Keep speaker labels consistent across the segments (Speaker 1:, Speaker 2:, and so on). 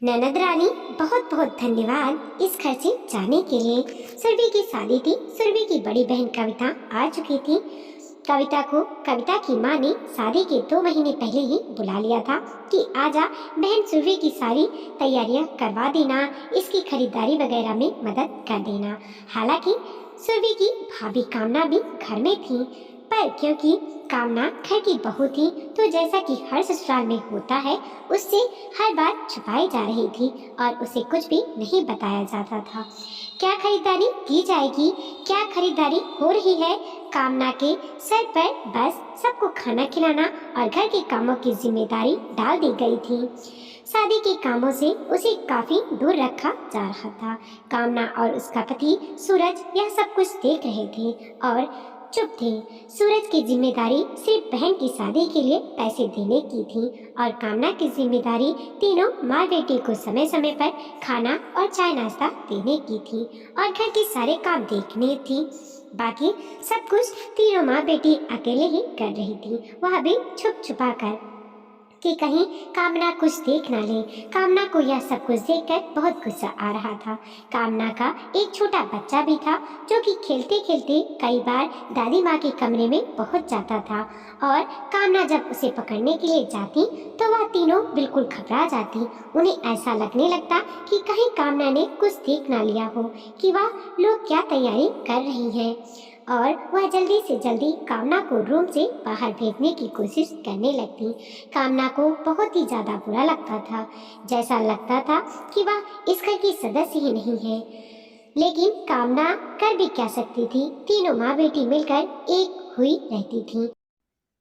Speaker 1: ननद रानी, बहुत बहुत धन्यवाद इस घर से जाने के लिए। सुरभि की शादी थी। सुरभि की बड़ी बहन कविता आ चुकी थी। कविता की माँ ने शादी के 2 महीने पहले ही बुला लिया था कि आजा बहन, सुरभि की सारी तैयारियां करवा देना, इसकी खरीदारी वगैरह में मदद कर देना। हालांकि सुरभि की भाभी कामना भी घर में थी, पर क्योंकि कामना घर की बहू थी तो जैसा कि हर ससुराल में होता है, उससे हर बात छुपाई जा रही थी और उसे कुछ भी नहीं बताया जाता था। क्या खरीदारी की जाएगी, क्या खरीदारी हो रही है, कामना के सर पर बस सबको खाना खिलाना और घर के कामों की जिम्मेदारी डाल दी गई थी। शादी के कामों से उसे काफी दूर रखा जा रहा था। कामना और उसका पति सूरज यह सब कुछ देख रहे थे और चुप थे। सूरज की जिम्मेदारी सिर्फ बहन की शादी के लिए पैसे देने की थी और कामना की जिम्मेदारी तीनों माँ बेटी को समय समय पर खाना और चाय नाश्ता देने की थी और घर के सारे काम देखने थी। बाकी सब कुछ तीनों माँ बेटी अकेले ही कर रही थी, वह भी छुप छुपा कर कि कहीं कामना कुछ देख ना ले। कामना को यह सब कुछ देखकर बहुत गुस्सा आ रहा था। कामना का एक छोटा बच्चा भी था जो कि खेलते खेलते कई बार दादी माँ के कमरे में पहुंच जाता था और कामना जब उसे पकड़ने के लिए जाती तो वह तीनों बिल्कुल घबरा जाती। उन्हें ऐसा लगने लगता कि कहीं कामना ने कुछ देख ना लिया हो कि वह लोग क्या तैयारी कर रही हैं, और वह जल्दी से जल्दी कामना को रूम से बाहर भेजने की कोशिश करने लगती। कामना को बहुत ही ज्यादा बुरा लगता था, जैसा लगता था कि वह इस घर की सदस्य ही नहीं है। लेकिन कामना कर भी क्या सकती थी, तीनों माँ बेटी मिलकर एक हुई रहती थी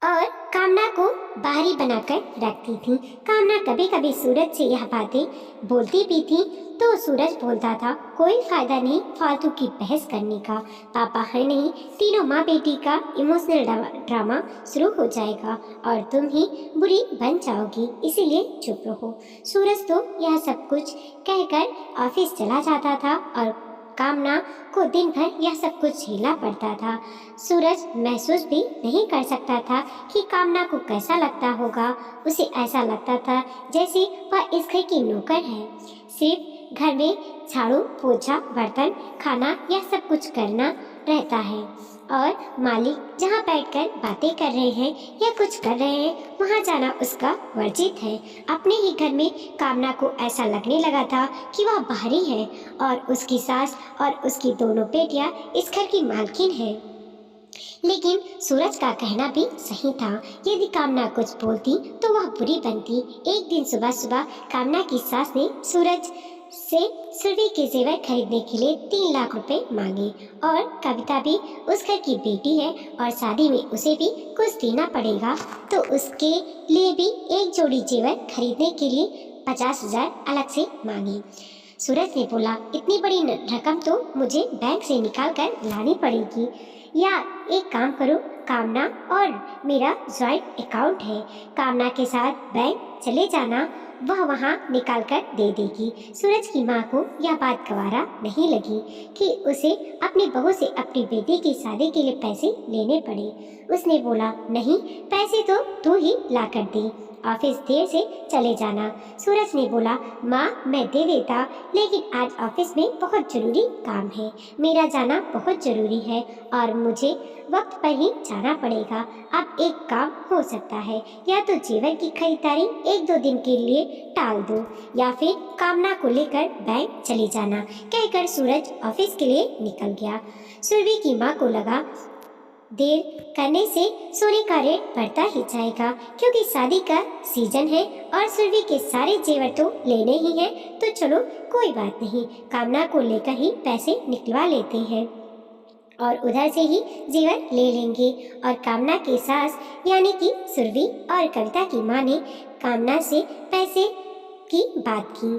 Speaker 1: और कामना को बाहरी बनाकर रखती थी। कामना कभी कभी सूरज से यह बातें बोलती भी थी तो सूरज बोलता था, कोई फायदा नहीं फालतू की बहस करने का, पापा है नहीं, तीनों माँ बेटी का इमोशनल ड्रामा शुरू हो जाएगा और तुम ही बुरी बन जाओगी, इसीलिए चुप रहो। सूरज तो यह सब कुछ कहकर ऑफिस चला जाता था और कामना को दिन भर यह सब कुछ झेलना पड़ता था। सूरज महसूस भी नहीं कर सकता था कि कामना को कैसा लगता होगा। उसे ऐसा लगता था जैसे वह इस घर की नौकर है, सिर्फ घर में झाड़ू पोछा बर्तन खाना यह सब कुछ करना रहता है और मालिक जहाँ बैठकर बातें कर रहे हैं या कुछ कर रहे हैं वहाँ जाना उसका वर्जित है। अपने ही घर में कामना को ऐसा लगने लगा था कि वह बाहरी है और उसकी सास और उसकी दोनों बेटियां इस घर की मालकिन है। लेकिन सूरज का कहना भी सही था, यदि कामना कुछ बोलती तो वह बुरी बनती। एक दिन सुबह सुबह कामना की सास ने सूरज से सुरभि के जेवर खरीदने के लिए 3 लाख रुपए मांगे और कविता भी उस घर की बेटी है और शादी में उसे भी कुछ देना पड़ेगा, तो उसके लिए भी एक जोड़ी जेवर खरीदने के लिए 50,000 अलग से मांगे। सूरज ने बोला, इतनी बड़ी रकम तो मुझे बैंक से निकाल कर लानी पड़ेगी, या एक काम करो, कामना और मेरा ज्वाइंट अकाउंट है, कामना के साथ बैंक चले जाना, वह वहाँ निकाल कर दे देगी। सूरज की माँ को यह बात गवारा नहीं लगी कि उसे अपनी बहू से अपनी बेटी की शादी के लिए पैसे लेने पड़े। उसने बोला, नहीं, पैसे तो तू ही ला कर दे, ऑफिस देर से चले जाना। सूरज ने बोला, माँ मैं दे देता, लेकिन आज ऑफिस में बहुत जरूरी काम है, मेरा जाना बहुत जरूरी है और मुझे वक्त पर ही जाना पड़ेगा। अब एक काम हो सकता है, या तो जेवर की खरीदारी 1-2 दिन के लिए टाल दो या फिर कामना को लेकर बैंक चले जाना। कहकर सूरज ऑफिस के लिए निकल गया। सुरभि की माँ को लगा, देर करने से सोने का रेट बढ़ता ही जाएगा, क्योंकि शादी का सीजन है और सुरभि के सारे जेवर तो लेने ही हैं, तो चलो कोई बात नहीं, कामना को लेकर ही पैसे निकलवा लेते हैं और उधर से ही जेवर ले लेंगे। और कामना की सास यानी कि सुरभि और कविता की माँ ने कामना से पैसे की बात की।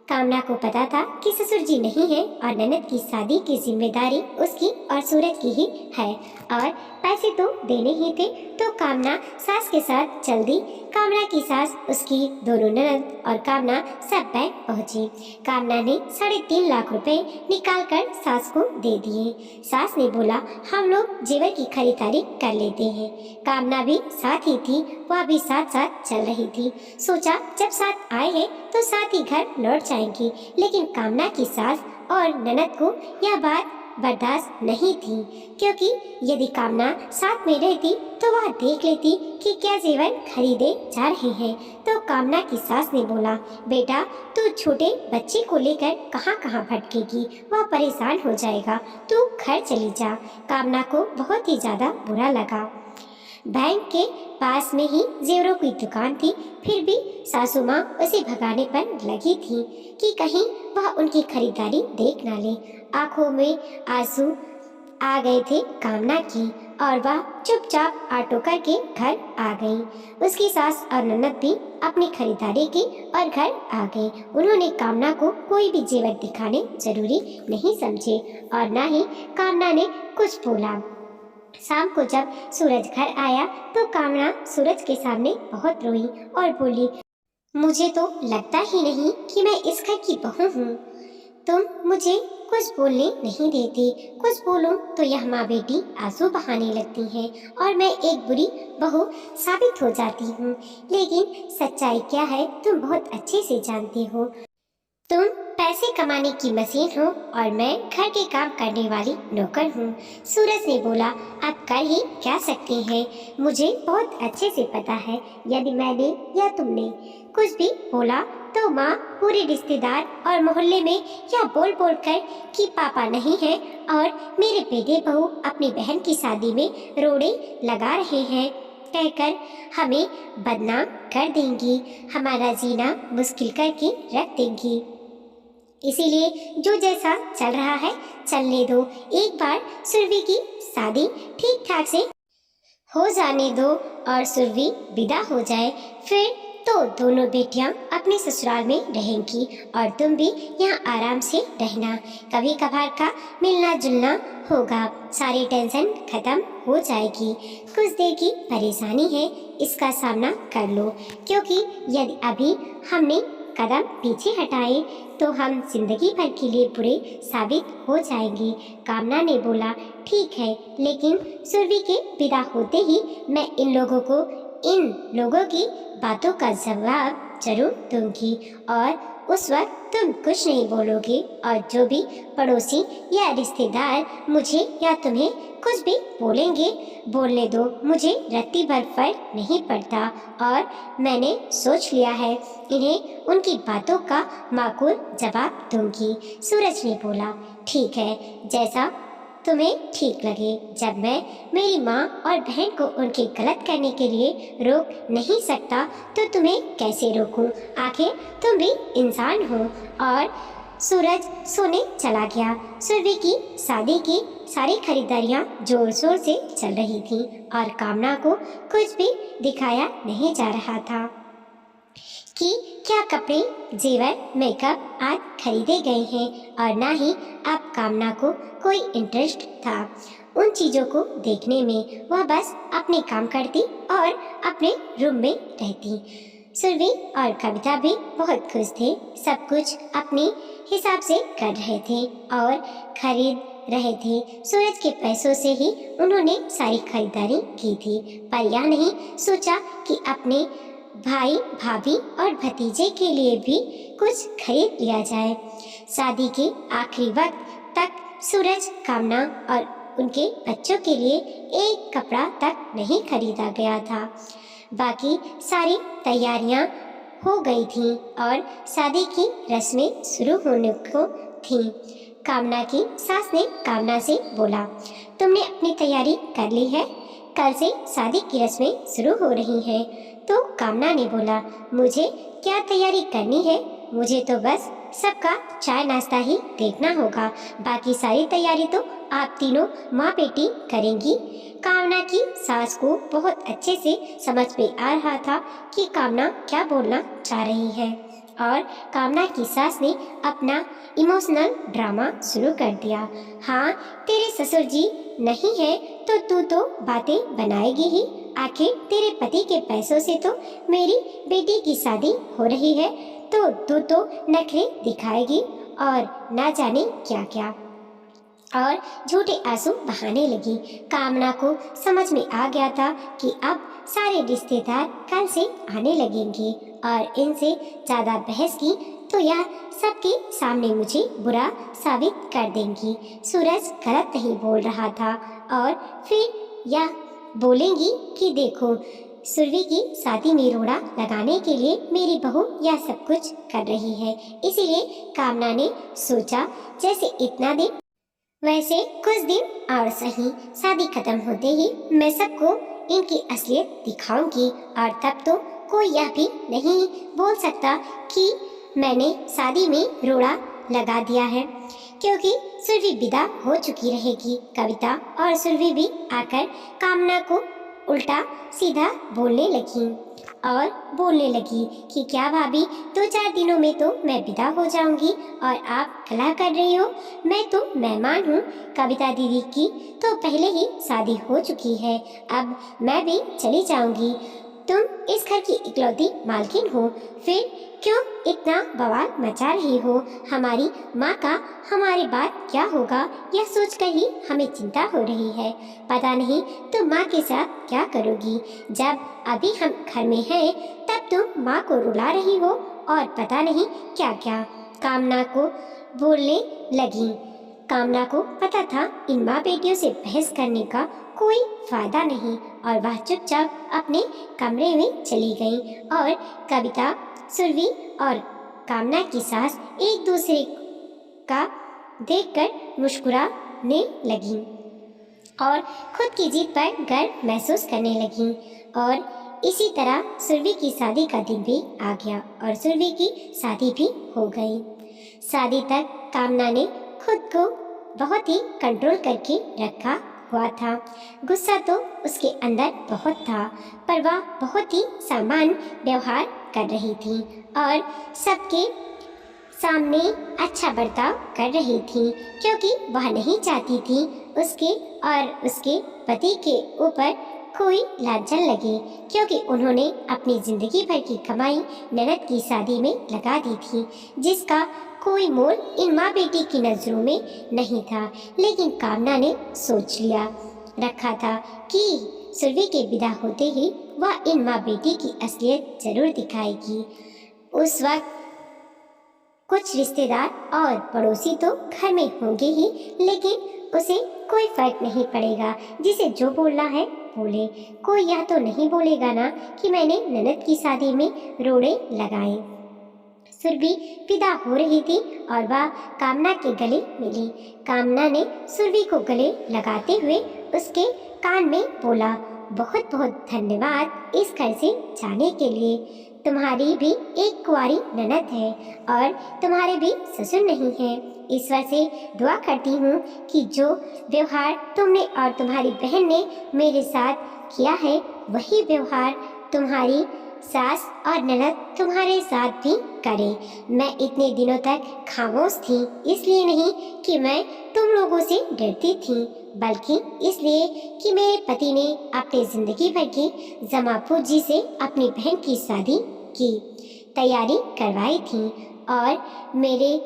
Speaker 1: कामना को पता था कि ससुर जी नहीं है और ननद की शादी की जिम्मेदारी उसकी और सूरज की ही है और पैसे तो देने ही थे। तो कामना सास के साथ चल दी। कामना की सास, उसकी दोनों ननद और कामना सब बैंक पहुंची। कामना ने 3.5 लाख रुपए निकाल कर सास को दे दिए। सास ने बोला, हम लोग जेवर की खरीदारी कर लेते हैं। कामना भी साथ ही थी, वह भी साथ साथ चल रही थी। सोचा जब साथ आए हैं तो साथ ही घर लौट जाएंगी, लेकिन कामना की सास और ननद को यह बात बर्दाश्त नहीं थी, क्योंकि यदि कामना साथ में रहती तो वह देख लेती कि क्या जेवर खरीदे जा रहे हैं। तो कामना की सास ने बोला, बेटा तू छोटे बच्चे को लेकर कहाँ कहाँ भटकेगी, वह परेशान हो जाएगा, तू घर चली जा। कामना को बहुत ही ज्यादा बुरा लगा। बैंक के पास में ही जेवरों की दुकान थी, फिर भी सासू माँ उसे भगाने पर लगी थी कि कहीं वह उनकी खरीदारी देख ना ले। आंखों में आंसू आ गए थे कामना की और वह चुपचाप ऑटो करके घर आ गई। उसकी सास और ननद भी अपनी खरीदारी की और घर आ गए। उन्होंने कामना को कोई भी जेवर दिखाने जरूरी नहीं समझे और न ही कामना ने कुछ बोला। शाम को जब सूरज घर आया तो कामना सूरज के सामने बहुत रोई और बोली, मुझे तो लगता ही नहीं कि मैं इस घर की बहू हूँ। तुम मुझे कुछ बोलने नहीं देती, कुछ बोलूं तो यह माँ बेटी आंसू बहाने लगती हैं और मैं एक बुरी बहू साबित हो जाती हूँ। लेकिन सच्चाई क्या है तुम बहुत अच्छे से जानती हो। तुम पैसे कमाने की मशीन हो और मैं घर के काम करने वाली नौकर हूँ। सूरज ने बोला, अब कर ही क्या सकते हैं, मुझे बहुत अच्छे से पता है यदि मैंने या तुमने कुछ भी बोला तो माँ, पूरे रिश्तेदार और मोहल्ले में यह बोल बोल कर कि पापा नहीं है और मेरे बेटे बहू अपनी बहन की शादी में रोड़े लगा रहे हैं कहकर हमें बदनाम कर देंगी, हमारा जीना मुश्किल करके रख देंगी। इसीलिए जो जैसा चल रहा है चलने दो। एक बार सुरभि की शादी ठीक ठाक से हो जाने दो और सुरभि विदा हो जाए, फिर तो दोनों बेटियां अपने ससुराल में रहेंगी और तुम भी यहाँ आराम से रहना। कभी कभार का मिलना जुलना होगा, सारी टेंशन खत्म हो जाएगी। कुछ देर की परेशानी है, इसका सामना कर लो, क्योंकि यदि अभी हमने कदम पीछे हटाए तो हम जिंदगी भर के लिए बुरे साबित हो जाएंगे। कामना ने बोला, ठीक है, लेकिन सुरभि के विदा होते ही मैं इन लोगों की बातों का जवाब जरूर दूंगी और उस वक्त तुम कुछ नहीं बोलोगे और जो भी पड़ोसी या रिश्तेदार मुझे या तुम्हें कुछ भी बोलेंगे बोलने दो, मुझे रत्ती भर फर्क नहीं पड़ता और मैंने सोच लिया है, इन्हें उनकी बातों का माकूल जवाब दूंगी। सूरज ने बोला, ठीक है, जैसा तुम्हें ठीक लगे। जब मैं मेरी माँ और बहन को उनके गलत करने के लिए रोक नहीं सकता तो तुम्हें कैसे रोकूं? आखिर तुम भी इंसान हो। और सूरज सोने चला गया। सुरभि की शादी की सारी खरीदारियां जोर शोर से चल रही थी और कामना को कुछ भी दिखाया नहीं जा रहा था कि क्या कपड़े, जेवर, मेकअप आज खरीदे गए हैं और ना ही अब कामना को कोई इंटरेस्ट था उन चीज़ों को देखने में। वह बस अपने काम करती और अपने रूम में रहती। सुरभि और कविता भी बहुत खुश थे, सब कुछ अपने हिसाब से कर रहे थे और खरीद रहे थे। सूरज के पैसों से ही उन्होंने सारी खरीदारी की थी, पर यह नहीं सोचा कि अपने भाई, भाभी और भतीजे के लिए भी कुछ खरीद लिया जाए। शादी के आखिरी वक्त तक सूरज, कामना और उनके बच्चों के लिए एक कपड़ा तक नहीं खरीदा गया था। बाकी सारी तैयारियां हो गई थीं और शादी की रस्में शुरू होने को थीं। कामना की सास ने कामना से बोला, तुमने अपनी तैयारी कर ली है? कल से शादी की रस्में शुरू हो रही हैं। तो कामना ने बोला, मुझे क्या तैयारी करनी है, मुझे तो बस सबका चाय नाश्ता ही देखना होगा, बाकी सारी तैयारी तो आप तीनों माँ बेटी करेंगी। कामना की सास को बहुत अच्छे से समझ में आ रहा था कि कामना क्या बोलना चाह रही है और कामना की सास ने अपना इमोशनल ड्रामा शुरू कर दिया। हाँ, तेरे ससुर जी नहीं है तो तू तो बातें बनाएगी ही। आखिर तेरे पति के पैसों से तो मेरी बेटी की शादी हो रही है, तो तू तो नखरे दिखाएगी और ना जाने क्या क्या, और झूठे आंसू बहाने लगी। कामना को समझ में आ गया था कि अब सारे रिश्तेदार कल से आने लगेंगे और इनसे ज़्यादा बहस की तो यह सबके सामने मुझे बुरा साबित कर देंगी। सूरज गलत नहीं बोल रहा था और फिर यह बोलेंगी कि देखो, सुरभि की शादी में रोड़ा लगाने के लिए मेरी बहू यह सब कुछ कर रही है। इसीलिए कामना ने सोचा जैसे इतना दिन वैसे कुछ दिन और सही, शादी खत्म होते ही मैं सबको इनकी असलियत दिखाऊंगी और तब तो कोई यह भी नहीं बोल सकता कि मैंने शादी में रोड़ा लगा दिया है, क्योंकि सुरभि विदा हो चुकी रहेगी। कविता और सुरभि भी आकर कामना को उल्टा सीधा बोलने लगी कि क्या भाभी, 2-4 दिनों में तो मैं विदा हो जाऊंगी और आप कलह कर रही हो। मैं तो मेहमान हूँ, कविता दीदी की तो पहले ही शादी हो चुकी है, अब मैं भी चली जाऊंगी। तुम इस घर की इकलौती मालकिन हो, फिर क्यों इतना बवाल मचा रही हो? हमारी माँ का हमारे बाद क्या होगा, यह सोचकर ही हमें चिंता हो रही है। पता नहीं तुम माँ के साथ क्या करोगी। जब अभी हम घर में हैं तब तुम माँ को रुला रही हो और पता नहीं क्या क्या। कामना को बोलने लगी। कामना को पता था इन माँ बेटियों से बहस करने का कोई फायदा नहीं और वह चुपचाप अपने कमरे में चली गई और कविता, सुरभि और कामना की सास एक दूसरे का देखकर मुस्कुराने लगी और खुद की जीत पर गर्व महसूस करने लगी। और इसी तरह सुरभि की शादी का दिन भी आ गया और सुरभि की शादी भी हो गई। शादी तक कामना ने खुद को बहुत ही कंट्रोल करके रखा हुआ था। गुस्सा तो उसके अंदर बहुत था, पर वह बहुत ही सामान्य व्यवहार कर रही थी और सबके सामने अच्छा बर्ताव कर रही थी, क्योंकि वह नहीं चाहती थी उसके और उसके पति के ऊपर कोई लांछन लगे, क्योंकि उन्होंने अपनी जिंदगी भर की कमाई ननद की शादी में लगा दी थी, जिसका कोई मोल इन माँ बेटी की नजरों में नहीं था। लेकिन कामना ने सोच लिया रखा था कि सुरभि के विदा होते ही वह इन माँ बेटी की असलियत जरूर दिखाएगी। उस वक्त कुछ रिश्तेदार और पड़ोसी तो घर में होंगे ही, लेकिन उसे कोई फर्क नहीं पड़ेगा, जिसे जो बोलना है बोले। कोई यह तो नहीं बोलेगा ना कि मैंने ननद की शादी में रोड़े लगाए। सुरभि विदा हो रही थी और वह कामना के गले मिली। कामना ने सुरभि को गले लगाते हुए उसके कान में बोला, बहुत बहुत धन्यवाद इस घर से जाने के लिए। तुम्हारी भी एक कुंवारी ननद है और तुम्हारे भी ससुर नहीं है। ईश्वर से दुआ करती हूँ कि जो व्यवहार तुमने और तुम्हारी बहन ने मेरे साथ किया है, वही व्यवहार तुम्हारी सास और ननद तुम्हारे साथ भी करे। मैं इतने दिनों तक खामोश थी, इसलिए नहीं कि मैं तुम लोगों से डरती थी, बल्कि इसलिए कि मेरे पति ने अपनी जिंदगी भर की जमा पूंजी से अपनी बहन की शादी की तैयारी करवाई थी और मेरे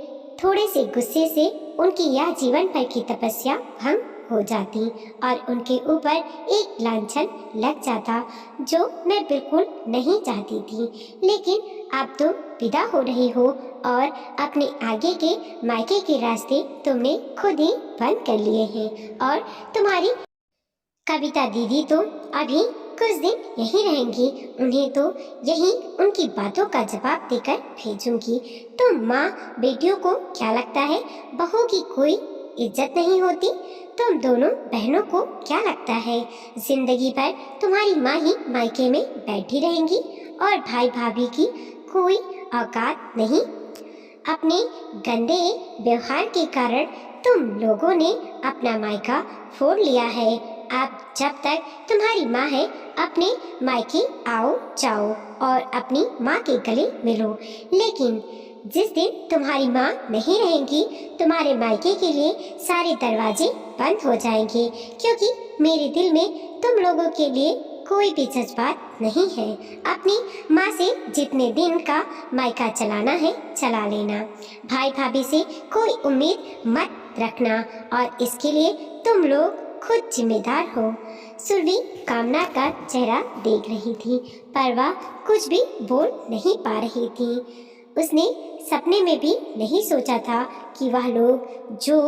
Speaker 1: थोड़े से गुस्से से उनकी यह जीवन भर की तपस्या भंग हो जाती और उनके ऊपर एक लांछन लग जाता, जो मैं बिल्कुल नहीं चाहती थी। लेकिन अब तुम विदा हो रही हो और अपने आगे के मायके के रास्ते तुमने खुद ही बंद कर लिए हैं और तुम्हारी कविता दीदी तो अभी कुछ दिन यहीं रहेंगी। उन्हें तो यहीं उनकी बातों का जवाब देकर भेजूंगी। तो माँ बेटियों को क्या लगता है बहू की कोई इज्जत नहीं होती? तुम दोनों बहनों को क्या लगता है जिंदगी भर तुम्हारी माँ ही मायके में बैठी रहेंगी और भाई भाभी की कोई औकात नहीं? अपने गंदे व्यवहार के कारण तुम लोगों ने अपना मायका फोड़ लिया है आप जब तक तुम्हारी माँ है अपने मायके आओ जाओ और अपनी माँ के गले मिलो, लेकिन जिस दिन तुम्हारी माँ नहीं रहेंगी तुम्हारे मायके के लिए सारे दरवाजे बंद हो जाएंगे, क्योंकि मेरे दिल में तुम लोगों के लिए कोई भी जज्बात नहीं है। अपनी माँ से जितने दिन का मायका चलाना है चला लेना, भाई भाभी से कोई उम्मीद मत रखना और इसके लिए तुम लोग खुद जिम्मेदार हो। सुरभि कामना का चेहरा देख रही थी पर वह कुछ भी बोल नहीं पा रही थी। उसने सपने में भी नहीं सोचा था कि वह लोग जो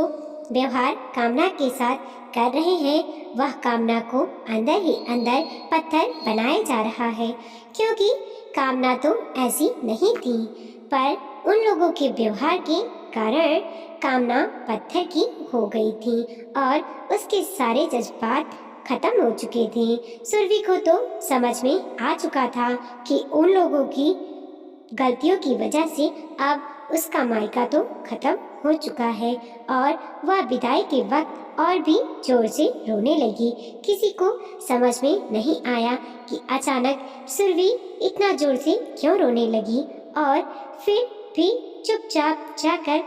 Speaker 1: व्यवहार कामना के साथ कर रहे हैं वह कामना को अंदर ही अंदर पत्थर बनाया जा रहा है, क्योंकि कामना तो ऐसी नहीं थी, पर उन लोगों के व्यवहार के कारण कामना पत्थर की हो गई थी और उसके सारे जज्बात खत्म हो चुके थे। सुरभि को तो समझ में आ चुका था कि उन लोगों की गलतियों की वजह से अब उसका मायका तो खत्म हो चुका है और वह विदाई के वक्त और भी जोर से रोने लगी। किसी को समझ में नहीं आया कि अचानक सुरभि इतना जोर से क्यों रोने लगी और फिर भी चुपचाप जाकर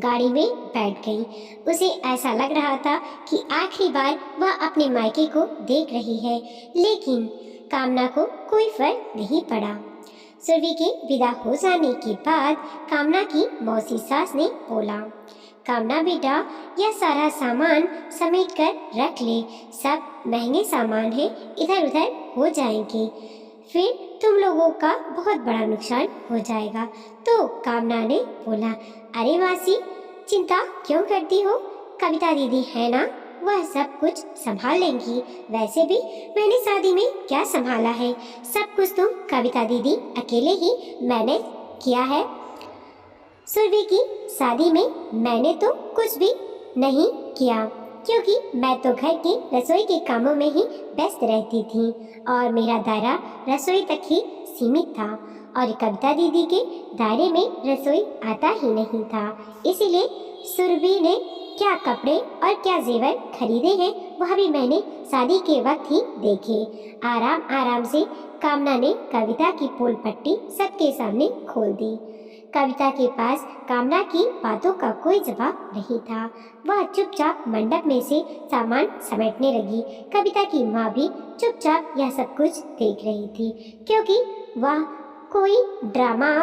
Speaker 1: गाड़ी में बैठ गई। उसे ऐसा लग रहा था कि आखिरी बार वह अपने मायके को देख रही है, लेकिन कामना को कोई फर्क नहीं पड़ा। सुरभि के विदा हो जाने के बाद कामना की मौसी सास ने बोला, कामना बेटा यह सारा सामान समेट कर रख ले, सब महंगे सामान है, इधर उधर हो जाएंगे, फिर तुम लोगों का बहुत बड़ा नुकसान हो जाएगा। तो कामना ने बोला, अरे मासी चिंता क्यों करती हो, कविता दीदी है ना, वह सब कुछ संभाल लेंगी। वैसे भी मैंने शादी में क्या संभाला है, सब कुछ तो कविता दीदी अकेले ही मैनेज किया है। सुरभि की शादी में मैंने तो कुछ भी नहीं किया, क्योंकि मैं तो घर के रसोई के कामों में ही व्यस्त रहती थी और मेरा दायरा रसोई तक ही सीमित था और कविता दीदी के दायरे में रसोई आता ही नहीं था। इसीलिए सुरभि ने क्या कपड़े और क्या जेवर खरीदे हैं वह भी मैंने शादी के वक्त ही देखे। आराम आराम से कामना ने कविता की पोल पट्टी सबके सामने खोल दी। कविता के पास कामना की बातों का कोई जवाब नहीं था। वह चुपचाप मंडप में से सामान समेटने लगी। कविता की माँ भी चुपचाप यह सब कुछ देख रही थी, क्योंकि वह कोई ड्रामा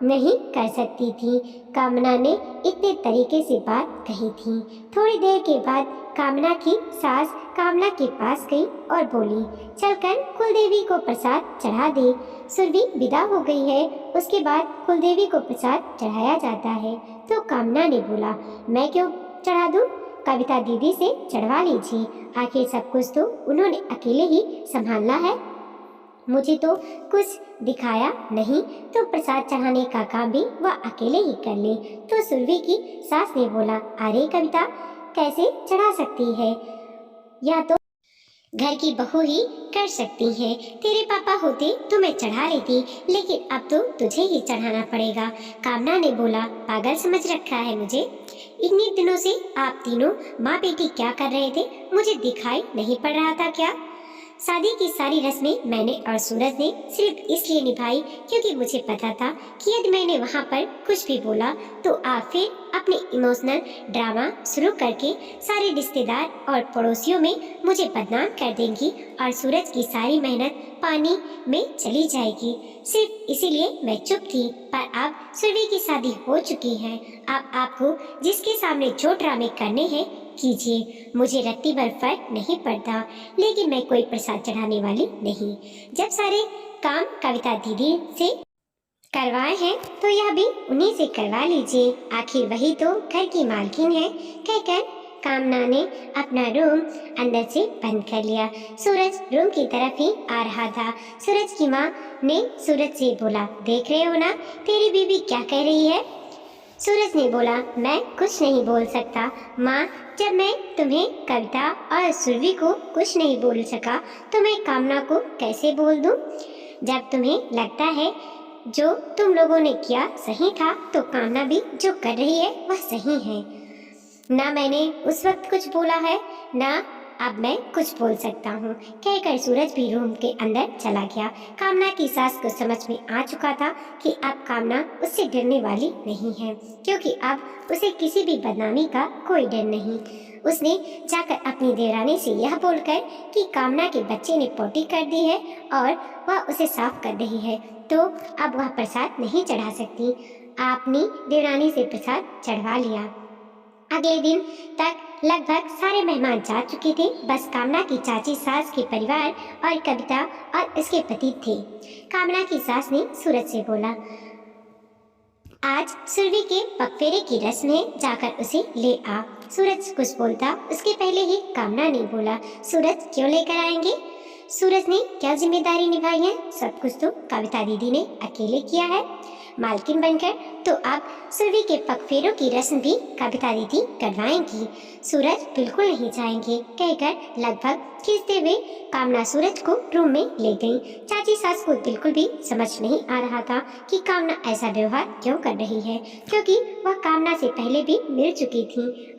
Speaker 1: नहीं कर सकती थी। कामना ने इतने तरीके से बात कही थी। थोड़ी देर के बाद कामना की सास कामना के पास गई और बोली, चलकर कुलदेवी को प्रसाद चढ़ा दे। सुरभि विदा हो गई है, उसके बाद कुलदेवी को प्रसाद चढ़ाया जाता है। तो कामना ने बोला, मैं क्यों चढ़ा दूं, कविता दीदी से चढ़वा लीजिए, आखिर सब कुछ तो उन्होंने अकेले ही संभालना है, मुझे तो कुछ दिखाया नहीं, तो प्रसाद चढ़ाने का काम भी वह अकेले ही कर ले। तो सुरभि की सास ने बोला, अरे कविता कैसे चढ़ा सकती है, या तो घर की बहू ही कर सकती है, तेरे पापा होते तो मैं चढ़ा लेती, लेकिन अब तो तुझे ही चढ़ाना पड़ेगा। कामना ने बोला, पागल समझ रखा है मुझे, इतने दिनों से आप तीनों माँ बेटी क्या कर रहे थे, मुझे दिखाई नहीं पड़ रहा था क्या? शादी की सारी रस्में मैंने और सूरज ने सिर्फ इसलिए निभाई क्योंकि मुझे पता था कि यदि मैंने वहाँ पर कुछ भी बोला तो आप फिर अपने इमोशनल ड्रामा शुरू करके सारे रिश्तेदार और पड़ोसियों में मुझे बदनाम कर देंगी और सूरज की सारी मेहनत पानी में चली जाएगी। सिर्फ इसीलिए मैं चुप थी, पर अब सुरभि की शादी हो चुकी है। अब आपको जिसके सामने जो ड्रामे करने हैं कीजिए, मुझे रत्ती भर फर्क नहीं पड़ता, लेकिन मैं कोई प्रसाद चढ़ाने वाली नहीं। जब सारे काम कविता दीदी से करवाए हैं तो यह भी उन्हीं से करवा लीजिए, आखिर वही तो घर की मालकिन है। कहकर कामना ने अपना रूम अंदर से बंद कर लिया। सूरज रूम की तरफ ही आ रहा था। सूरज की माँ ने सूरज से बोला, देख रहे हो ना तेरी बीवी क्या कह रही है? सूरज ने बोला, मैं कुछ नहीं बोल सकता माँ, जब मैं तुम्हें कविता और सुरभि को कुछ नहीं बोल सका तो मैं कामना को कैसे बोल दूं? जब तुम्हें लगता है जो तुम लोगों ने किया सही था तो कामना भी जो कर रही है वह सही है। ना मैंने उस वक्त कुछ बोला है, ना अब मैं कुछ बोल सकता हूँ, कहकर सूरज भी रूम के अंदर चला गया। कामना की सास को समझ में आ चुका था कि अब कामना उससे डरने वाली नहीं है, क्योंकि अब उसे किसी भी बदनामी का कोई डर नहीं। उसने जाकर अपनी देवरानी से यह बोलकर कि कामना के बच्चे ने पोटी कर दी है और वह उसे साफ कर रही है, तो अब वह प्रसाद नहीं चढ़ा सकती। आपने देवरानी से प्रसाद चढ़वा लिया। अगले दिन तक लगभग सारे मेहमान जा चुके थे। बस कामना की चाची सास के परिवार और कविता और उसके पति थे। कामना की सास ने सूरज से बोला, आज सुरभि के पगफेरे की रस्म है, जाकर उसे ले आ। सूरज कुछ बोलता उसके पहले ही कामना ने बोला, सूरज क्यों लेकर आएंगे? सूरज ने क्या जिम्मेदारी निभाई है? सब कुछ तो कविता दीदी ने अकेले किया है मालकिन बनकर, तो अब सुरभि के पगफेरों की रस्म भी कविता दीदी करवाएंगी। सूरज बिल्कुल नहीं जाएंगे, कहकर लगभग खींचते हुए कामना सूरज को रूम में ले गई। चाची सास को बिल्कुल भी समझ नहीं आ रहा था कि कामना ऐसा व्यवहार क्यों कर रही है, क्योंकि वह कामना से पहले भी मिल चुकी थी।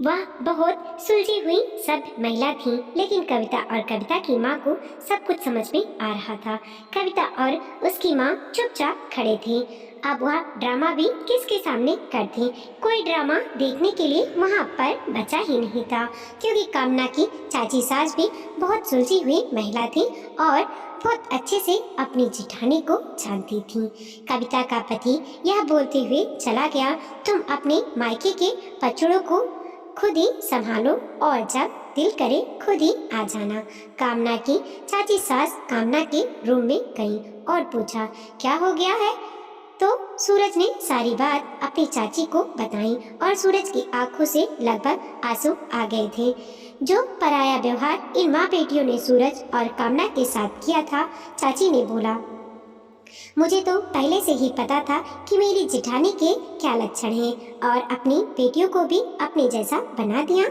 Speaker 1: वह बहुत सुलझी हुई सब महिला थी, लेकिन कविता और कविता की माँ को सब कुछ समझ में आ रहा था। कविता और उसकी माँ चुपचाप खड़े थे। अब वह ड्रामा भी किसके सामने करती? कोई ड्रामा देखने के लिए वहाँ पर बचा ही नहीं था, क्योंकि कामना की चाची सास भी बहुत सुलझी हुई महिला थी और बहुत अच्छे से अपनी जिठानी को जानती थी। कविता का पति यह बोलते हुए चला गया, तुम अपने मायके के बछड़ों को खुद ही संभालो और जब दिल करे खुद ही आ जाना। कामना की चाची सास कामना के रूम में गई और पूछा, क्या हो गया है? तो सूरज ने सारी बात अपनी चाची को बताई और सूरज की आंखों से लगभग आंसू आ गए थे। जो पराया व्यवहार इन माँ बेटियों ने सूरज और कामना के साथ किया था, चाची ने बोला, मुझे तो पहले से ही पता था कि मेरी जेठानी के क्या लक्षण हैं और अपनी बेटियों को भी अपने जैसा बना दिया।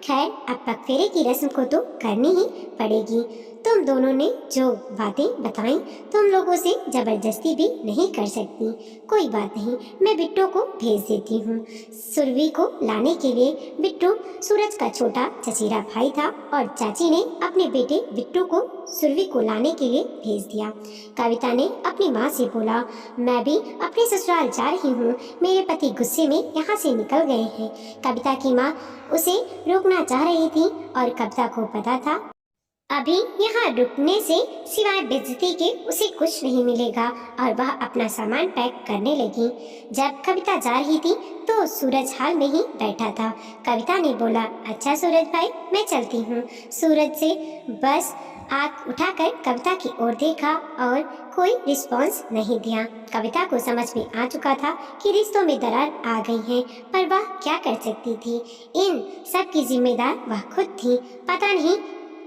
Speaker 1: खैर, अब पगफेरे की रस्म को तो करनी ही पड़ेगी। तुम दोनों ने जो बातें बताई, तुम लोगों से जबरदस्ती भी नहीं कर सकती। कोई बात नहीं, मैं बिट्टू को भेज देती हूँ। सुरभि को लाने के लिए बिट्टू सूरज का छोटा चचेरा भाई था और चाची ने अपने बेटे बिट्टू को सुरभि को लाने के लिए भेज दिया। कविता ने अपनी माँ से बोला, मैं भी अपने ससुराल जा रही हूँ, मेरे पति गुस्से में यहाँ से निकल गए हैं। कविता की माँ उसे रोकना चाह रही थी और कविता को पता था अभी यहाँ रुकने से सिवाय बेइज्जती के उसे कुछ नहीं मिलेगा और वह अपना सामान पैक करने लगी। जब कविता जा रही थी तो सूरज हाल में ही बैठा था। कविता ने बोला, अच्छा सूरज भाई, मैं चलती हूँ। सूरज से बस आँख उठाकर कविता की ओर देखा और कोई रिस्पॉन्स नहीं दिया। कविता को समझ में आ चुका था कि रिश्तों में दरार आ गई है, पर वह क्या कर सकती थी? इन सब की जिम्मेदार वह खुद थी। पता नहीं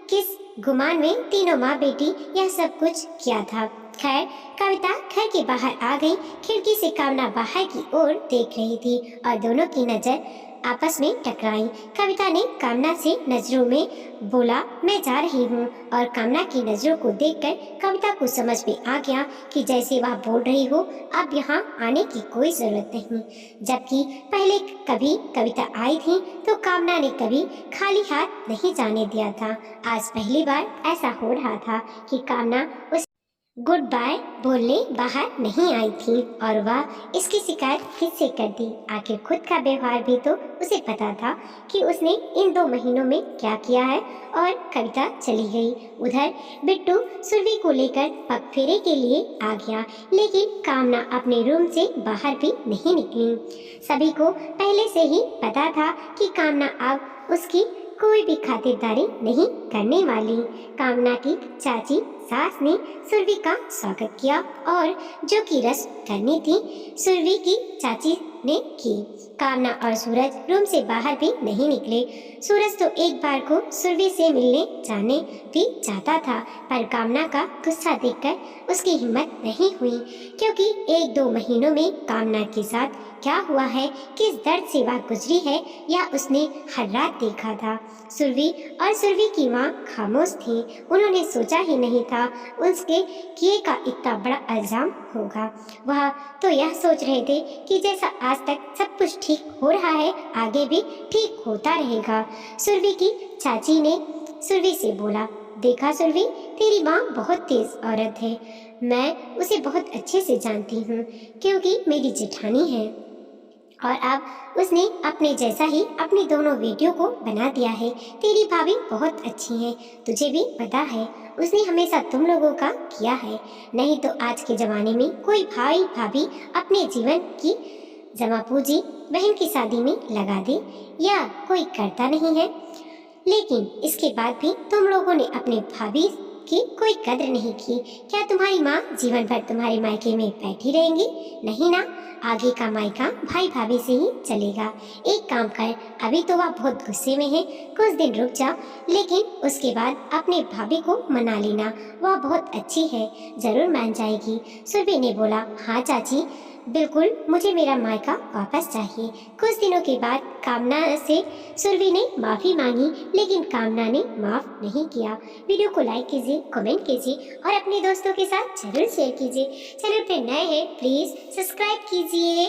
Speaker 1: किस गुमान में तीनों माँ बेटी यह सब कुछ किया था। खैर, कविता घर के बाहर आ गई। खिड़की से कामना बाहर की ओर देख रही थी और दोनों की नजर आपस में टकराई। कविता ने कामना से नजरों में बोला, मैं जा रही हूँ, और कामना की नजरों को देखकर कविता को समझ में आ गया कि जैसे वह बोल रही हो, अब यहाँ आने की कोई जरूरत नहीं। जबकि पहले कभी कविता आई थी तो कामना ने कभी खाली हाथ नहीं जाने दिया था। आज पहली बार ऐसा हो रहा था कि कामना उस गुड बाय बोलने बाहर नहीं आई थी और वह इसकी शिकायत किससे कर दी? आखिर खुद का व्यवहार भी तो उसे पता था कि उसने इन 2 महीनों में क्या किया है। और कविता चली गई। उधर बिट्टू सुरभि को लेकर पगफेरे के लिए आ गया, लेकिन कामना अपने रूम से बाहर भी नहीं निकली। सभी को पहले से ही पता था कि कामना अब उसकी कोई भी खातिरदारी नहीं करने वाली। कामना की चाची सास ने सुरभि का स्वागत किया और जो की रस्म करनी थी सुरभि की चाची ने की। कामना और सूरज रूम से बाहर भी नहीं निकले। सूरज तो एक बार को सुरभि से मिलने जाने भी चाहता था, पर कामना का गुस्सा देखकर उसकी हिम्मत नहीं हुई, क्योंकि 1-2 महीनों में कामना के साथ क्या हुआ है, किस दर्द से वह गुजरी है, या उसने हर रात देखा था। सुरभि और सुरभि की माँ खामोश थी। उन्होंने सोचा ही नहीं था उसके किए का इतना बड़ा इल्जाम होगा। वह तो यह सोच रहे थे कि जैसा आज तक सब कुछ ठीक हो रहा है, आगे भी ठीक होता रहेगा। सुरभि की चाची ने सुरभि से बोला, देखा सुरभि, तेरी माँ बहुत तेज औरत है। मैं उसे बहुत अच्छे से जानती हूँ क्योंकि मेरी जेठानी है, और अब उसने अपने जैसा ही अपनी दोनों बेटियों को बना दिया है। तेरी भाभी बहुत अच्छी है, तुझे भी पता है, उसने हमेशा तुम लोगों का किया है। नहीं तो आज के ज़माने में कोई भाई भाभी अपने जीवन की जमा पूंजी बहन की शादी में लगा दे, या कोई करता नहीं है। लेकिन इसके बाद भी तुम लोगों ने अपने भाभी की कोई कद्र नहीं की। क्या तुम्हारी माँ जीवन भर तुम्हारे मायके में बैठी रहेंगी? नहीं ना, आगे का मायका भाई भाभी से ही चलेगा। एक काम कर, अभी तो वह बहुत गुस्से में है, कुछ दिन रुक जा, लेकिन उसके बाद अपने भाभी को मना लेना, वह बहुत अच्छी है, जरूर मान जाएगी। सुरभि ने बोला, हाँ चाची, बिल्कुल, मुझे मेरा मायका वापस चाहिए। कुछ दिनों के बाद कामना से सुरभि ने माफ़ी मांगी, लेकिन कामना ने माफ़ नहीं किया। वीडियो को लाइक कीजिए, कमेंट कीजिए और अपने दोस्तों के साथ जरूर शेयर कीजिए। चैनल पर नए हैं, प्लीज़ सब्सक्राइब कीजिए।